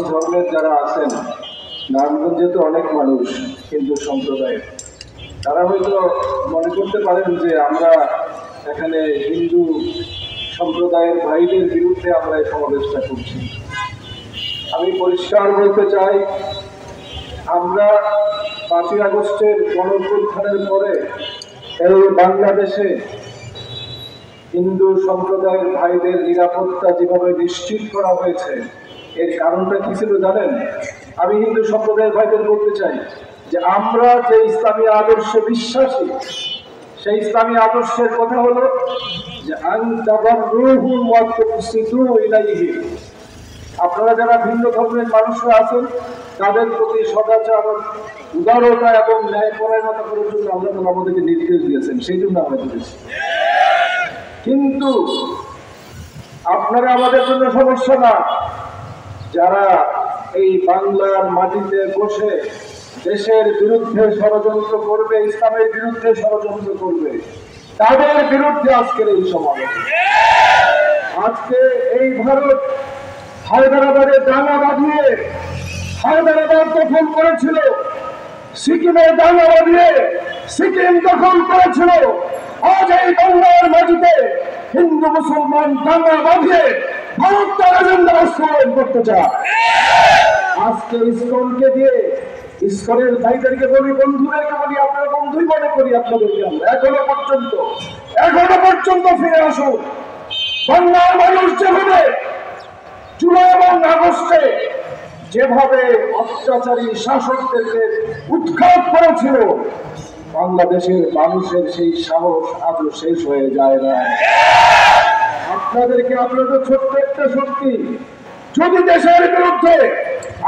ধর্মের যারা আছেন, নারায়ণগঞ্জে তো অনেক মানুষ হিন্দু সম্প্রদায়ের, তারা হয়তো মনে করতে পারেন যে আমরা এখানে হিন্দু সম্প্রদায়ের ভাইদের বিরুদ্ধে আমরা এই সমাবেশটা করছি। আমি পরিষ্কার বলতে চাই, আমরা 5ই আগস্টের গণঅভ্যুত্থানের পরে এই বাংলাদেশে হিন্দু সম্প্রদায়ের ভাইদের নিরাপত্তা যেভাবে নিশ্চিত করা হয়েছে, এর কারণটা কি ছিল জানেন? আমি হিন্দু সম্প্রদায়ের ভাইদের বলতে চাই যে আমরা যে ইসলামী আদর্শে বিশ্বাসী, সেই ইসলামী আদর্শের কথা হলো যে আপনারা যারা ভিন্ন ধর্মের মানুষরা আছেন তাদের প্রতি সদাচার, উদারতা এবং ন্যায়পরায়ণতা করার জন্য আমরা তো আমাদেরকে নির্দেশ দিয়েছেন, সেই জন্য আমরা করেছি। কিন্তু আপনারা আমাদের জন্য সমস্যা না, যারা এই বাংলার মাটিতে বসে দেশের বিরুদ্ধে ষড়যন্ত্র করবে, ইসলামের বিরুদ্ধে ষড়যন্ত্র করবে, তাদের বিরুদ্ধে আজকের এই সমাবেশ। আজকে এই ভারত হায়দ্রাবাদে দাঙ্গা বাঁধিয়ে হায়দ্রাবাদ দখল করেছিল, সিকিমে দাঙ্গা বাঁধিয়ে সিকিম দখল করেছিল। আজ এই বাংলার মাটিতে হিন্দু মুসলমান দাঙ্গা বাঁধিয়ে ভারত তার এজেন্ডা বাস্তবায়ন করতে চায়। আজকে ইসকনকে দিয়ে, ইসকনের ভাইদেরকে বলি, বন্ধুদেরকে বলি, আপনার বন্ধুই মনে করি আপনাদেরকে আমরা, এখনো পর্যন্ত ফিরে আসুন। বাংলার মানুষ যেভাবে জুলাই এবং আগস্টে যেভাবে অত্যাচারী শাসকদেরকে উৎখাত করেছিল, বাংলাদেশের মানুষের সেই সাহস আজও শেষ হয়ে যায় না। আপনাদেরকে আপনাদের ছোট্ট একটা শক্তি, যদি দেশের বিরুদ্ধে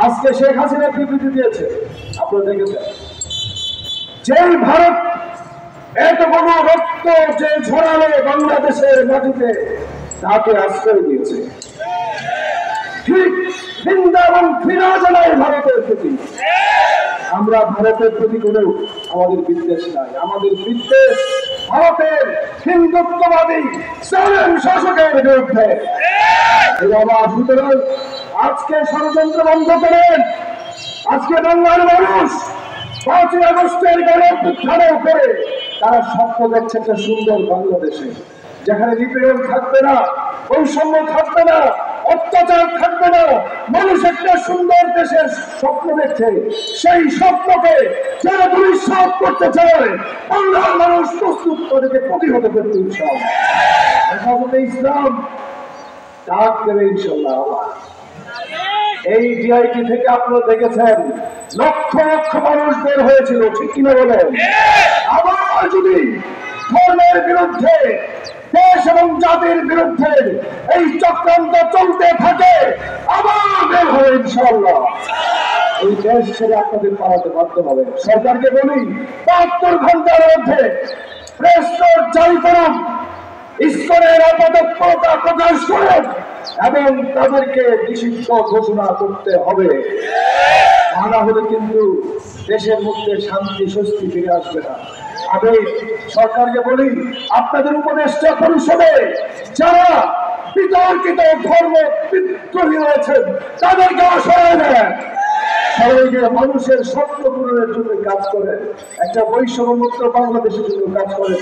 আজকে শেখ হাসিনা বিবৃতি দিয়েছে, আপনারা দেখেছেন, যেই ভারত এতগুলো রক্ত যে ঝরালো বাংলাদেশের মাটিতে, তাকে আশ্রয় দিয়েছে। ঠিক নিন্দা এবং ঘৃণা জানায় ভারতের প্রতি। আমরা ভারতের প্রতি কোনো আমাদের বিদ্বেষ নাই, আমাদের বিদ্বেষ ভারতের হিন্দুত্ববাদী সালেম শাসকের বিরুদ্ধে। সুতরাং আজকে ষড়যন্ত্র বন্ধ করেন। আজকে বাংলার মানুষ 5ই আগস্টের গণঅভ্যুত্থানের পরে তারা স্বপ্ন দেখছে একটা সুন্দর বাংলাদেশে, যেখানে নিপীড়ন থাকবে না, বৈষম্য থাকবে না, অত্যাচার থাকবে না। মানুষ একটা সুন্দর দেশের স্বপ্ন দেখছে। সেই স্বপ্নকে যারা দুঃসাৎ করতে চায়, বাংলার মানুষ প্রস্তুত তাদেরকে প্রতিহত করতে হেফাজতে ইসলাম ডাক দেবে ইনশাল্লাহ। এই ডিআইটি থেকে আপনারা দেখেছেন লক্ষ লক্ষ মানুষ বের হয়েছিল, ঠিক কিনা বলেন? আবার যদি ধর্মের বিরুদ্ধে, দেশ এবং জাতির বিরুদ্ধে এই চক্রান্ত চলতে থাকে, আবার বের হবে ইনশাআল্লাহ। এই দেশ ছেড়ে আপনাদের পালাতে বাধ্য হবে। সরকারকে বলি, 72 ঘন্টার মধ্যে প্রেস নোট জারি করুন, ইসকনের অপতৎপরতা প্রকাশ করুন এবং তাদেরকে নিষিদ্ধ ঘোষণা করতে হবে। তা না হলে কিন্তু দেশের মধ্যে শান্তি স্বস্তি ফিরে আসবে না। আমি সরকারকে বলি, আপনাদের উপদেষ্টা পরিষদে যারা বিতর্কিত ধর্ম বিদ্রোহী রয়েছেন তাদেরকে সরায় নেন, সবাইকে মানুষের স্বপ্ন পূরণের জন্য কাজ করেন, একটা বৈষম্যমুক্ত বাংলাদেশের জন্য কাজ করেন।